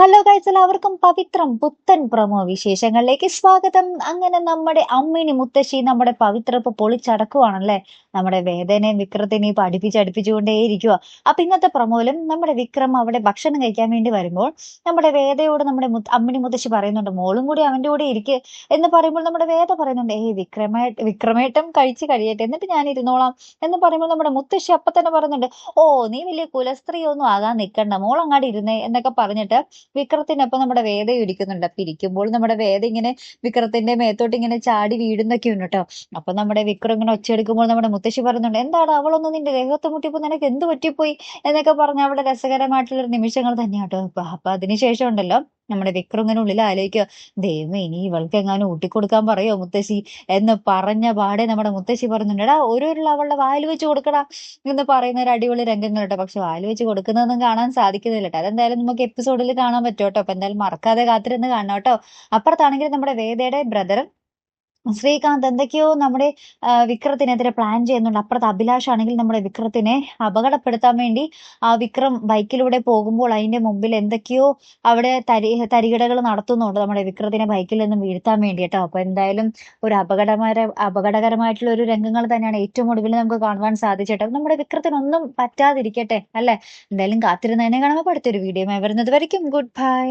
Hello guys, എല്ലാവർക്കും പവിത്രം പുത്തൻ promo വിശേഷങ്ങളിലേക്ക് സ്വാഗതം. അങ്ങനെ നമ്മുടെ അമ്മിണി മുത്തശ്ശി നമ്മുടെ പവിത്ര ഇപ്പൊ പൊളിച്ചടക്കുവാണല്ലേ. നമ്മുടെ വേദനയും വിക്രത്തിനെയും ഇപ്പൊ അടുപ്പിച്ചുകൊണ്ടേയിരിക്കുക. അപ്പൊ ഇന്നത്തെ പ്രൊമോയിലും നമ്മുടെ വിക്രം അവിടെ ഭക്ഷണം കഴിക്കാൻ വേണ്ടി വരുമ്പോൾ നമ്മുടെ വേദയോട് നമ്മുടെ അമ്മിണി മുത്തശ്ശി പറയുന്നുണ്ട്, മോളും കൂടി അവന്റെ കൂടെ ഇരിക്കെ എന്ന് പറയുമ്പോൾ നമ്മുടെ വേദ പറയുന്നുണ്ട്, വിക്രമേട്ടം കഴിച്ച് കഴിയട്ടെ എന്നിട്ട് ഞാൻ ഇരുന്നോളാം എന്ന് പറയുമ്പോൾ നമ്മുടെ മുത്തശ്ശി അപ്പൊ തന്നെ പറയുന്നുണ്ട്, ഓ നീ വലിയ കുലസ്ത്രീ ഒന്നും ആകാൻ നിൽക്കണ്ട, മോൾ അങ്ങാടി ഇരുന്നേ എന്നൊക്കെ പറഞ്ഞിട്ട് വിക്രത്തിനൊപ്പം നമ്മുടെ വേദ ഇരിക്കുന്നുണ്ട്. അപ്പൊ ഇരിക്കുമ്പോൾ നമ്മുടെ വേദ ഇങ്ങനെ വിക്രത്തിന്റെ മേത്തോട്ട് ഇങ്ങനെ ചാടി വീഴുന്നൊക്കെ ഉണ്ട് കേട്ടോ. അപ്പൊ നമ്മുടെ വിക്രം ഇങ്ങനെ ഒച്ചയെടുക്കുമ്പോൾ നമ്മുടെ മുത്തശ്ശി പറയുന്നുണ്ട്, എന്താണ് അവളൊന്നും നിന്റെ ദേഹത്ത് മുട്ടിയപ്പോ നിനക്ക് എന്ത് പറ്റിപ്പോയി എന്നൊക്കെ പറഞ്ഞ അവിടെ രസകരമായിട്ടുള്ള നിമിഷങ്ങൾ തന്നെയാട്ടോ. അപ്പൊ അതിനുശേഷം ഉണ്ടല്ലോ നമ്മുടെ വിക്രം ഇങ്ങനെ ഉള്ളിൽ ആലോചിക്കുക, ദൈവമേ ഇനി ഇവൾക്ക് എങ്ങാനും ഊട്ടിക്കൊടുക്കാൻ പറയോ മുത്തശ്ശി എന്ന് പറഞ്ഞ പാടെ നമ്മുടെ മുത്തശ്ശി പറയുന്നുണ്ട്, എടാ ഒരു ഉരുള അവളുടെ വായിൽ വെച്ച് കൊടുക്കടാ എന്ന് പറയുന്ന ഒരു അടിപൊളി രംഗങ്ങൾ കേട്ടോ. പക്ഷെ വായിൽ വെച്ച് കൊടുക്കുന്നതൊന്നും കാണാൻ സാധിക്കുന്നില്ല കേട്ടോ. അതെന്തായാലും നമുക്ക് എപ്പിസോഡിൽ കാണാൻ പറ്റും കേട്ടോ. അപ്പൊ എന്തായാലും മറക്കാതെ കാത്തിരുന്ന് കാണണം കേട്ടോ. അപ്പുറത്താണെങ്കിൽ നമ്മുടെ വേദയുടെ ബ്രദർ ശ്രീകാന്ത് എന്തൊക്കെയോ നമ്മുടെ വിക്രത്തിനെതിരെ പ്ലാൻ ചെയ്യുന്നുണ്ട്. അപ്പുറത്ത് അഭിലാഷ് ആണെങ്കിൽ നമ്മുടെ വിക്രത്തിനെ അപകടപ്പെടുത്താൻ വേണ്ടി വിക്രം ബൈക്കിലൂടെ പോകുമ്പോൾ അതിന്റെ മുമ്പിൽ എന്തൊക്കെയോ അവിടെ തരികിടകൾ നടത്തുന്നുണ്ട് നമ്മുടെ വിക്രത്തിനെ ബൈക്കിൽ നിന്നും വീഴ്ത്താൻ വേണ്ടി കേട്ടോ. അപ്പൊ എന്തായാലും ഒരു അപകടകരമായിട്ടുള്ള ഒരു രംഗങ്ങൾ തന്നെയാണ് ഏറ്റവും ഒടുവിൽ നമുക്ക് കാണുവാൻ സാധിച്ചേട്ടോ. നമ്മുടെ വിക്രത്തിനൊന്നും പറ്റാതിരിക്കട്ടെ അല്ലെ. എന്തായാലും കാത്തിരുന്നതിനെ കാണുമ്പോൾ അടുത്തൊരു വീഡിയോ വരുന്നത് വരയ്ക്കും ഗുഡ് ബൈ.